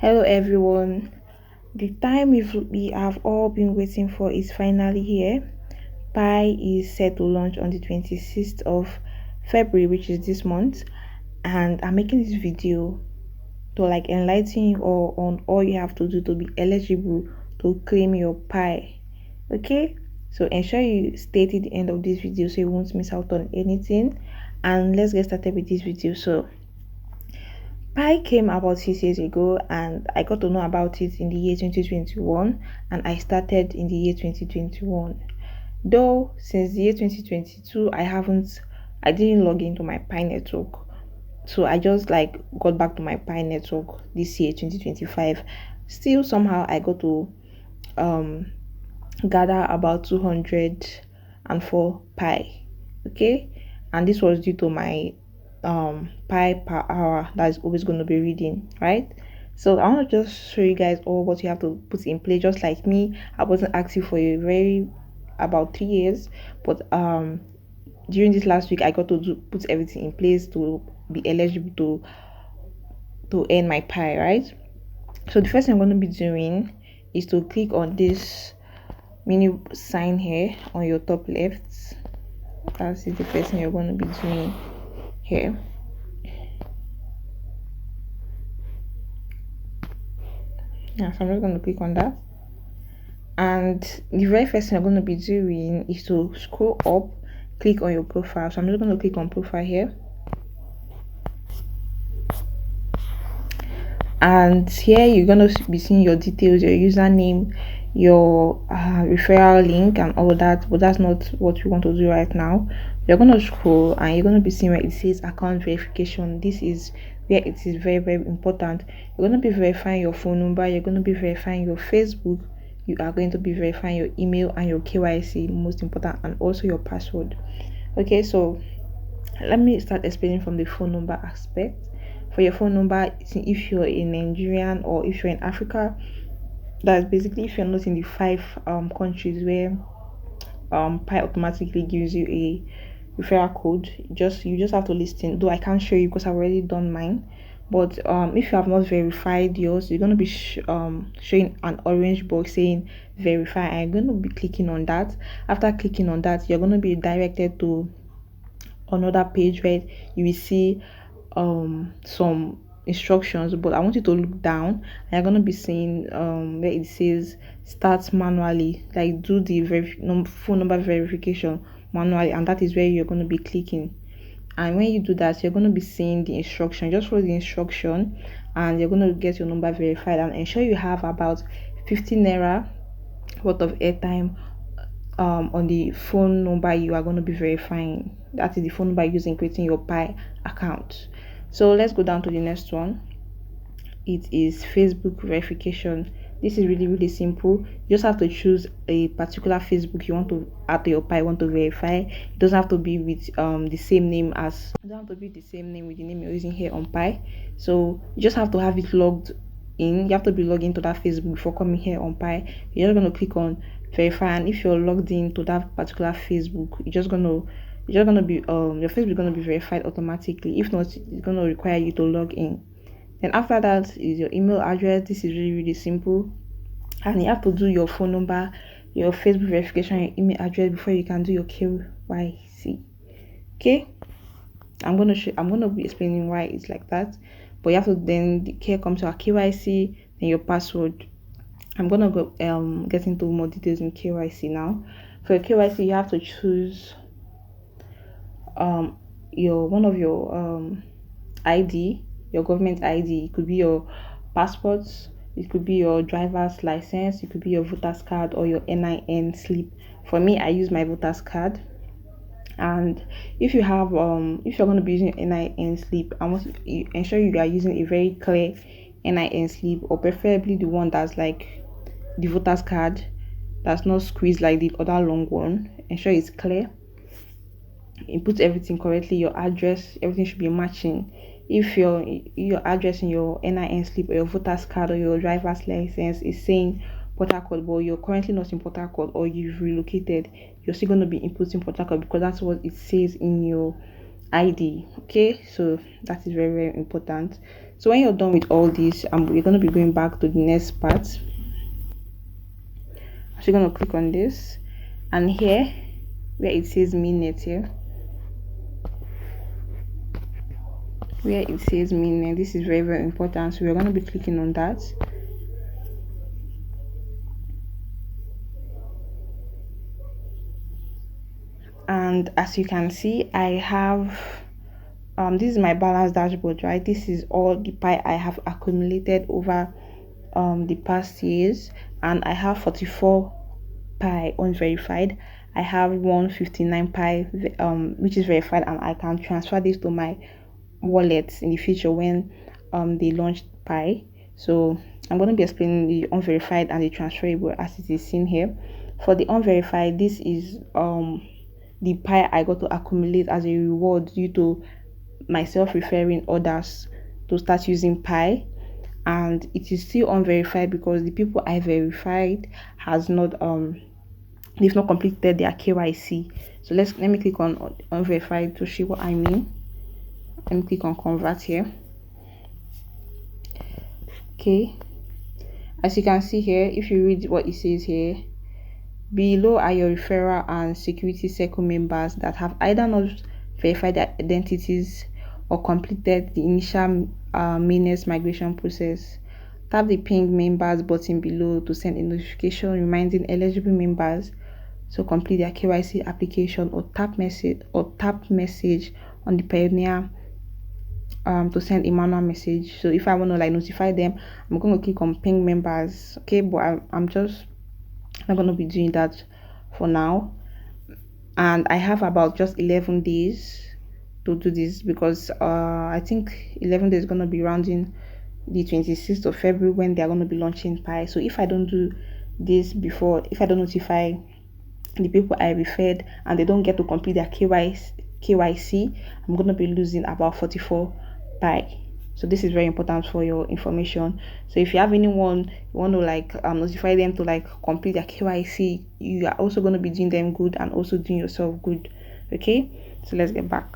Hello everyone. The time we have all been waiting for is finally here. Pi is set to launch on the 26th of February, which is this month, and I'm making this video to enlighten you all on all you have to do to be eligible to claim your Pi. Okay? So ensure you stay till the end of this video so you won't miss out on anything. And let's get started with this video. So Pi came about 6 years ago, and I got to know about it in the year 2021, and I started in the year 2021. Though since the year 2022, I didn't log into my Pi network, so I just got back to my Pi network this year 2025. Still, somehow I got to gather about 204 Pi. Okay, and this was due to my pi per hour that is always going to be reading, right? So I want to just show you guys all what you have to put in place. Just like me, I wasn't active for about 3 years, but during this last week I got to put everything in place to be eligible to earn my Pi, right? So the first thing I'm going to be doing is to click on this mini sign here on your top left. That's the first thing you're going to be doing here. So I'm just going to click on that, and the very first thing I'm going to be doing is to scroll up, click on your profile. So I'm just going to click on profile here, and here you're going to be seeing your details, your username, your referral link and all that, but that's not what we want to do right now. You're going to scroll and you're going to be seeing where it says account verification. This is where it is very, very important. You're going to be verifying your phone number, you're going to be verifying your Facebook, you are going to be verifying your email and your KYC, most important, and also your password. Okay, so let me start explaining from the phone number aspect. For your phone number, if you're in Nigerian or if you're in Africa, that's basically if you're not in the 5 countries where Pi automatically gives you a referral code. You just have to listen, though I can't show you because I've already done mine. But if you have not verified yours, you're going to be showing an orange box saying verify. I'm going to be clicking on that. After clicking on that, you're going to be directed to another page where you will see some instructions, but I want you to look down and you're going to be seeing where it says start manually, do the phone number verification manually, and that is where you're going to be clicking. And when you do that, you're going to be seeing the instruction. Just follow the instruction and you're going to get your number verified, and ensure you have about 50 naira worth of airtime on the phone number you are going to be verifying. That is the phone number using creating your Pi account. So let's go down to the next one. It is Facebook verification. This is really, really simple. You just have to choose a particular Facebook you want to add to your Pi, want to verify. It doesn't have to be with the same name as it doesn't have to be the same name with the name you're using here on Pi. So you just have to have it logged in. You have to be logged into that Facebook before coming here on Pi. You're just going to click on verify, and if you're logged into that particular Facebook, you're just going to be your Facebook is going to be verified automatically. If not, it's going to require you to log in. Then after that is your email address. This is really, really simple, and you have to do your phone number, your Facebook verification, your email address before you can do your KYC. Okay, I'm gonna be explaining why it's like that, but you have to then here comes our KYC, then your password. I'm gonna go get into more details in KYC now. For your KYC, you have to choose your ID, your government ID. It could be your passport, it could be your driver's license, it could be your voter's card or your NIN slip. For me, I use my voter's card. And if you have if you're going to be using NIN slip, I want you ensure you are using a very clear NIN slip, or preferably the one that's like the voter's card, that's not squeezed like the other long one. Ensure it's clear, input everything correctly, your address, everything should be matching. If your address in your NIN slip or your voter's card or your driver's license is saying Port Harcourt, but you're currently not in Port Harcourt or you've relocated, you're still going to be inputting Port Harcourt because that's what it says in your ID. Okay, so that is very, very important. So when you're done with all this, we're going to be going back to the next part. So you're going to click on this, and here where it says mainnet, here where it says mainnet, this is very, very important, so we're going to be clicking on that. And as you can see, I have this is my balance dashboard, right? This is all the pi I have accumulated over the past years, and I have 44 pi unverified. I have 159 pi which is verified, and I can transfer this to my wallet in the future when they launch pi. So I'm going to be explaining the unverified and the transferable as it is seen here. For the unverified, this is the pi I got to accumulate as a reward due to myself referring others to start using pi, and it is still unverified because the people I verified has not they've not completed their KYC. So let me click on unverified to see what I mean. Let me click on convert here. Okay, as you can see here, if you read what it says here, below are your referral and security circle members that have either not verified their identities or completed the initial mainnet migration process. Tap the ping members button below to send a notification reminding eligible members to complete their KYC application, or tap message on the pioneer to send a manual message. So if I want to like notify them, I'm going to click on ping members. Okay, but I'm just not going to be doing that for now, and I have about just 11 days to do this, because I think 11 days is going to be rounding the 26th of February when they're going to be launching pi. So if I don't do this before, if I don't notify the people I referred and they don't get to complete their KYC, I'm going to be losing about 44 pi. So this is very important for your information. So if you have anyone you want to like notify them to like complete their KYC, you are also going to be doing them good and also doing yourself good. Okay, so let's get back.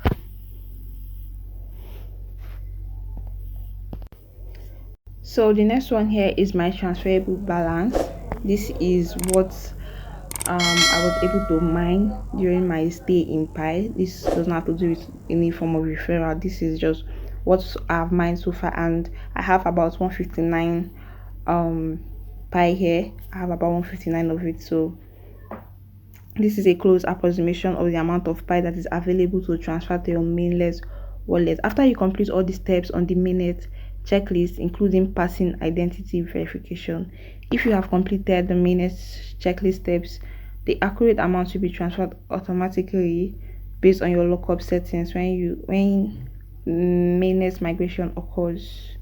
So the next one here is my transferable balance. This is what I was able to mine during my stay in pi. This does not have to do with any form of referral. This is just what I've mined so far, and I have about 159 pi here. I have about 159 of it. So this is a close approximation of the amount of pi that is available to transfer to your mainnet wallet. After you complete all the steps on the mainnet checklist, including passing identity verification, if you have completed the mainnet checklist steps, the accurate amount will be transferred automatically based on your lockup settings when mainnet migration occurs.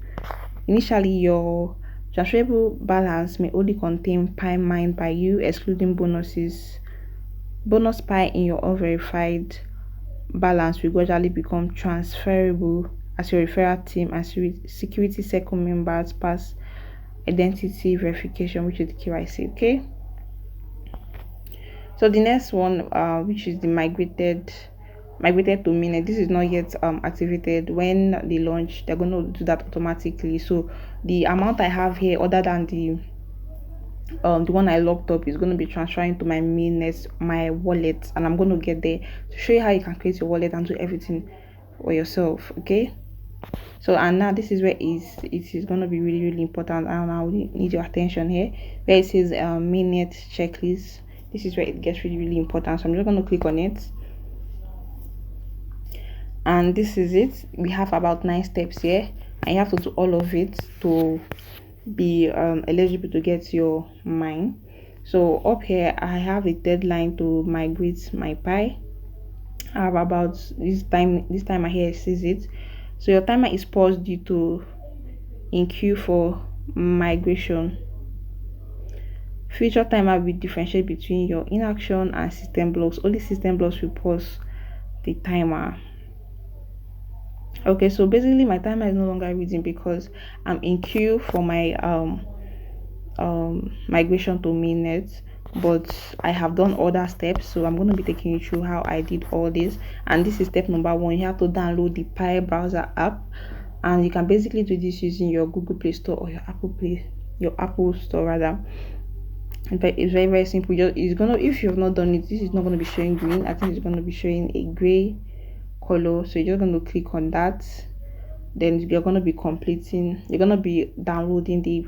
Initially, your transferable balance may only contain pi mined by you, excluding bonuses. Bonus pi in your unverified balance will gradually become transferable as your referral team and security circle members pass identity verification, which is the KYC. Okay, so the next one, which is the migrated to mainnet, this is not yet activated. When they launch, they're going to do that automatically. So the amount I have here, other than the one I locked up, is going to be transferring to my mainnet, my wallet, and I'm going to get there to show you how you can create your wallet and do everything for yourself. Okay, so and now this is where it is going to be really, really important, and I will need your attention here where it says mainnet checklist. This is where it gets really, really important. So I'm just going to click on it, and this is it. We have about 9 steps here, and you have to do all of it to be eligible to get your mine. So up here I have a deadline to migrate my pi. I have about this timer here says it. So your timer is paused due to in queue for migration. Future timer will differentiate between your inaction and system blocks. Only system blocks will pause the timer. Okay, so basically my timer is no longer reading because I'm in queue for my migration to mainnet. but I have done other steps, so I'm going to be taking you through how I did all this. And this is step number one. You have to download the Pi browser app, and you can basically do this using your Google Play Store or your Apple Store rather. But it's very simple. It's gonna, if you've not done it, this is not going to be showing green. I think it's going to be showing a gray color, so you're just going to click on that. Then you're going to be downloading the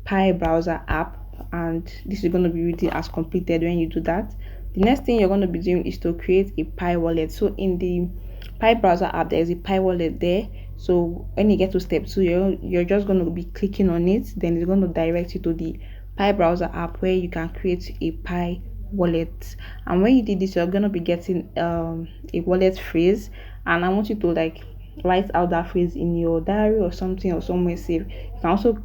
Pi browser app, and this is going to be reading as completed. When you do that, the next thing you're going to be doing is to create a Pi wallet. So in the Pi browser app, there is a Pi wallet there. So when you get to step 2, you're just going to be clicking on it. Then it's going to direct you to the Pi browser app where you can create a Pi wallet. And when you did this, you're going to be getting a wallet phrase, and I want you to like write out that phrase in your diary or something, or somewhere safe. You can also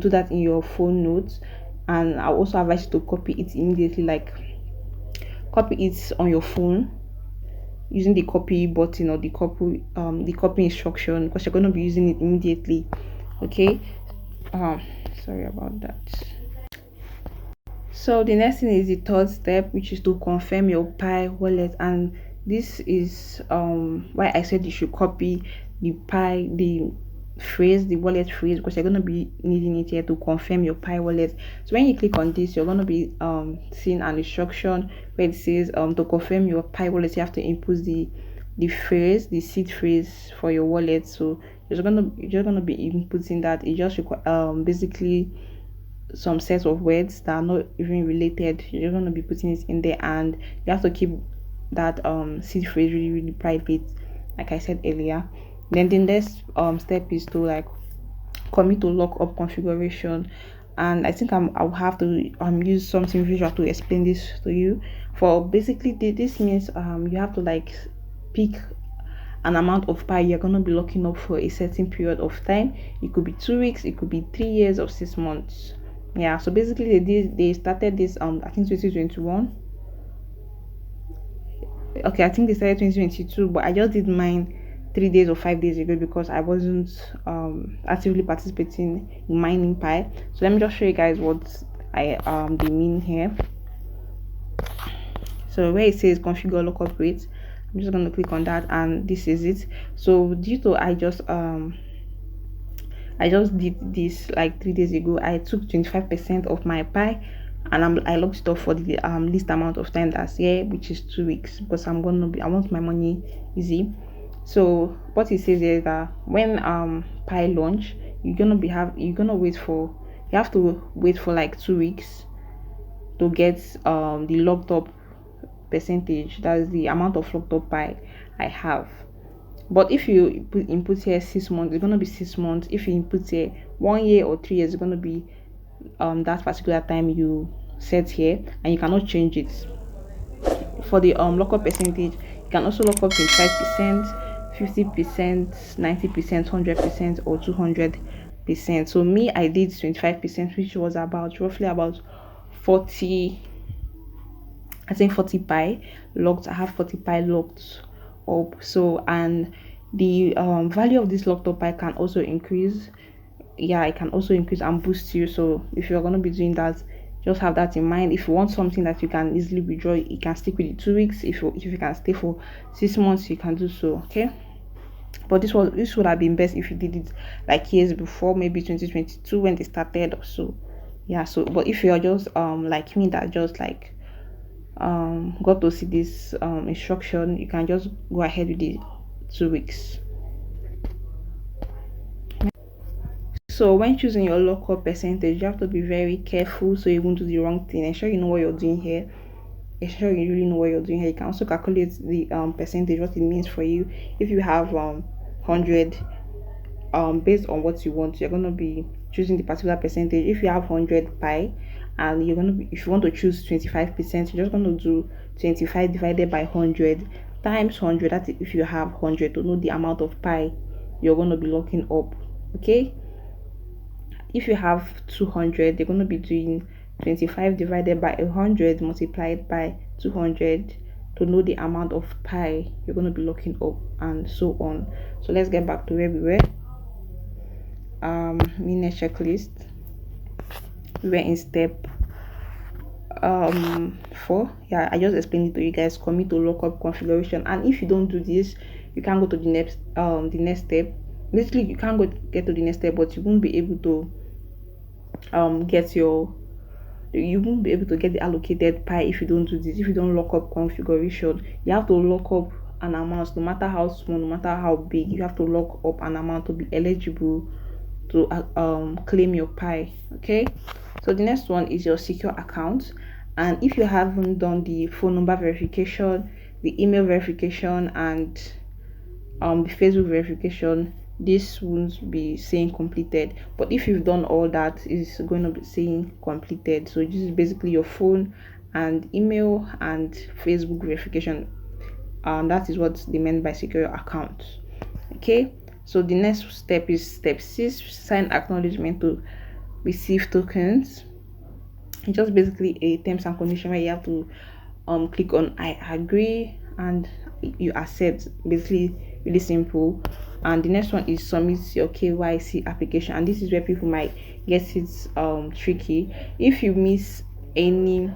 do that in your phone notes, and I also advise you to copy it immediately. Like, copy it on your phone using the copy button or the copy instruction, because you're going to be using it immediately. Okay. Sorry about that. So the next thing is the third step, which is to confirm your Pi wallet. And this is why I said you should copy the wallet phrase, because you're going to be needing it here to confirm your Pi wallet. So when you click on this, you're going to be seeing an instruction where it says to confirm your Pi wallet, you have to input the seed phrase for your wallet. So you're just gonna be inputting that. It just basically some sets of words that are not even related. You're going to be putting it in there, and you have to keep that seed phrase really private, like I said earlier. Then the next step is to like commit to lockup configuration, and I think I'll have to use something visual to explain this to you. For basically this means you have to like pick an amount of Pi you're going to be locking up for a certain period of time. It could be 2 weeks, it could be 3 years, or 6 months. Yeah, so basically they started this I think 2021. Okay, I think they started 2022, but I just did mine 3 days or 5 days ago because I wasn't actively participating in mining Pi. So let me just show you guys what they mean here. So where it says configure lockup rate, I'm just going to click on that, and this is it. So due to I just did this like 3 days ago, I took 25% of my Pi, and I locked it up for the least amount of time that's here, which is 2 weeks, because I want my money easy. So what it says is that when Pi launch, you have to wait for like 2 weeks to get the locked up percentage. That is the amount of locked up Pi I have. But if you input here 6 months, it's going to be 6 months. If you input here 1 year or 3 years, it's going to be that particular time you set here, and you cannot change it. For the lockup percentage, you can also lock up 25%, 50%, 90%, 100%, or 200%. So me, I did 25%, which was roughly about 40. I think 40 Pi locked. I have 40 Pi locked up. So, and the value of this locked up Pi can also increase. Yeah, it can also increase and boost you. So if you're going to be doing that, just have that in mind. If you want something that you can easily withdraw, you can stick with the 2 weeks. If you can stay for 6 months, you can do so. Okay, but this would have been best if you did it like years before, maybe 2022 when they started or so. Yeah, so but if you're just like me, that just like got to see this instruction, you can just go ahead with the 2 weeks. So when choosing your lockup percentage, you have to be very careful so you won't do the wrong thing. Ensure you know what you're doing here. Ensure you really know what you're doing here. You can also calculate the percentage, what it means for you. If you have 100, based on what you want, you're going to be choosing the particular percentage. If you have 100 Pi, and if you want to choose 25%, you're just going to do 25 divided by 100 times 100. That's if you have 100, to know the amount of Pi you're going to be locking up. Okay, if you have 200, you're going to be doing 25 divided by 100 multiplied by 200 to know the amount of Pi you're going to be locking up, and so on. So let's get back to where we were. Mini checklist. We were in step for, yeah, I just explained it to you guys. Commit to lookup configuration, and if you don't do this, you can't go to the next step. Basically, you can't get to the next step, but you won't be able to get your you won't be able to get the allocated pie if you don't do this. If you don't lock up configuration, you have to lock up an amount, no matter how small, no matter how big. You have to lock up an amount to be eligible to claim your pie. Okay, so the next one is your secure account. And if you haven't done the phone number verification, the email verification, and the Facebook verification, this won't be saying completed. But if you've done all that, it's going to be saying completed. So this is basically your phone and email and Facebook verification, and that is what they meant by secure account. Okay, so the next step is step 6: sign acknowledgement to receive tokens. It's just basically a terms and condition where you have to click on I agree and you accept. Basically, really simple. And the next one is submit your KYC application, and this is where people might get it tricky. If you miss any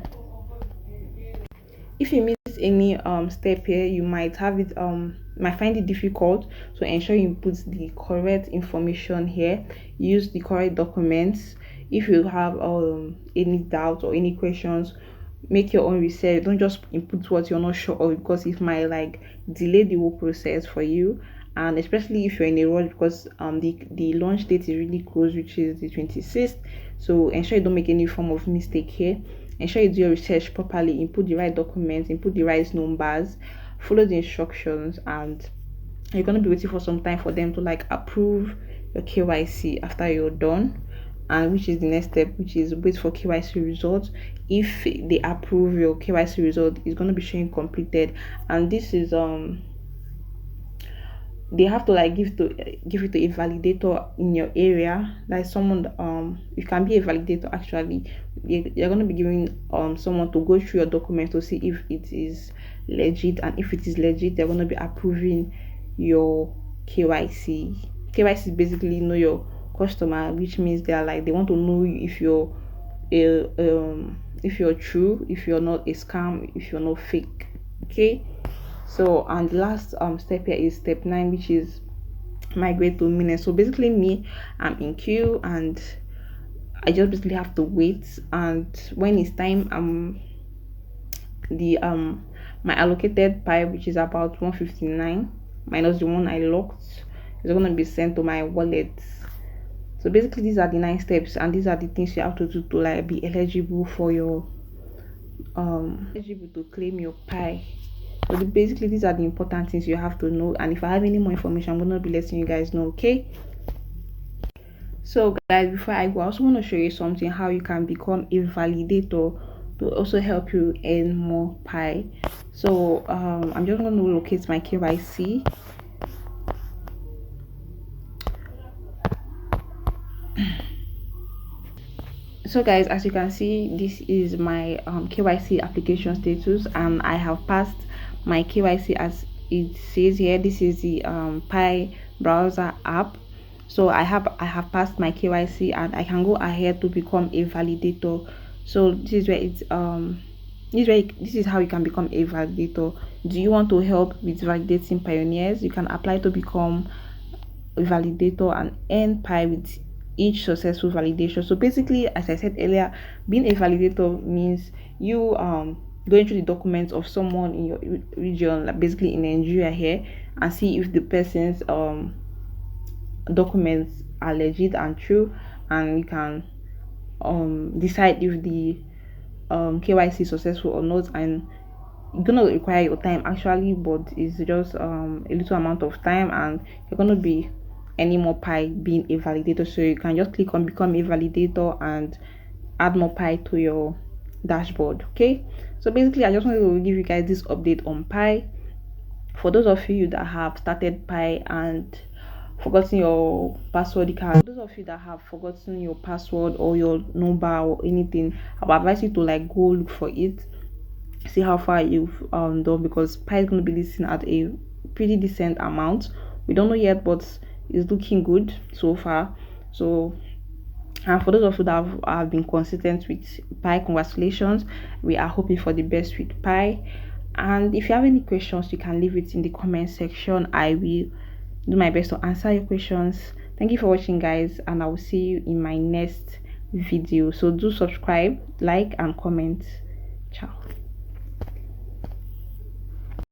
any step here, you might have it might find it difficult. So ensure you put the correct information here, use the correct documents. If you have any doubts or any questions, make your own research. Don't just input what you're not sure of, because it might like delay the whole process for you. And especially if you're in a rush, because the launch date is really close, which is the 26th. So ensure you don't make any form of mistake here. Ensure you do your research properly, input the right documents, input the right numbers, follow the instructions, and you're going to be waiting for some time for them to like approve your KYC after you're done. And which is the next step, which is wait for KYC results. If they approve your KYC result, it's going to be showing completed. And this is they have to like give it to a validator in your area. Like someone you can be a validator actually. You're going to be giving someone to go through your documents to see if it is legit, and if it is legit, they're going to be approving your KYC. KYC is basically know your customer, which means they want to know if you're if you're true, if you're not a scam, if you're not fake. Okay, so and the last step here is step 9, which is migrate to minutes. So basically I'm in queue and I just basically have to wait, and when it's time, the my allocated pie, which is about 159 minus the one I locked, is going to be sent to my wallet. So basically these are the 9 steps, and these are the things you have to do to like be eligible for your eligible to claim your pie. So basically these are the important things you have to know, and if I have any more information, I'm gonna be letting you guys know. Okay, so guys, before I go, I also want to show you something, how you can become a validator to also help you earn more pie. So I'm just going to locate my KYC. So guys, as you can see, this is my KYC application status, and I have passed my KYC as it says here. This is the Pi browser app. So I have passed my KYC, and I can go ahead to become a validator. So this is where it's this is how you can become a validator. Do you want to help with validating pioneers? You can apply to become a validator and earn pie with each successful validation. So basically, as I said earlier, being a validator means you going through the documents of someone in your region, like basically in Nigeria here, and see if the person's documents are legit and true, and you can decide if the KYC is successful or not. And it's gonna require your time actually, but it's just a little amount of time, and you're gonna be any more pie being a validator. So you can just click on become a validator and add more pie to your dashboard. Okay, so basically I just wanted to give you guys this update on pie. For those of you that have started pie and forgotten your password, those of you that have forgotten your password or your number or anything, I would advise you to like go look for it, see how far you've done, because pie is going to be listing at a pretty decent amount. We don't know yet, but it's looking good so far. So And for those of you that have been consistent with Pi, congratulations. We are hoping for the best with Pi. And if you have any questions, you can leave it in the comment section. I will do my best to answer your questions. Thank you for watching, guys, and I will see you in my next video. So do subscribe, like, and comment. Ciao.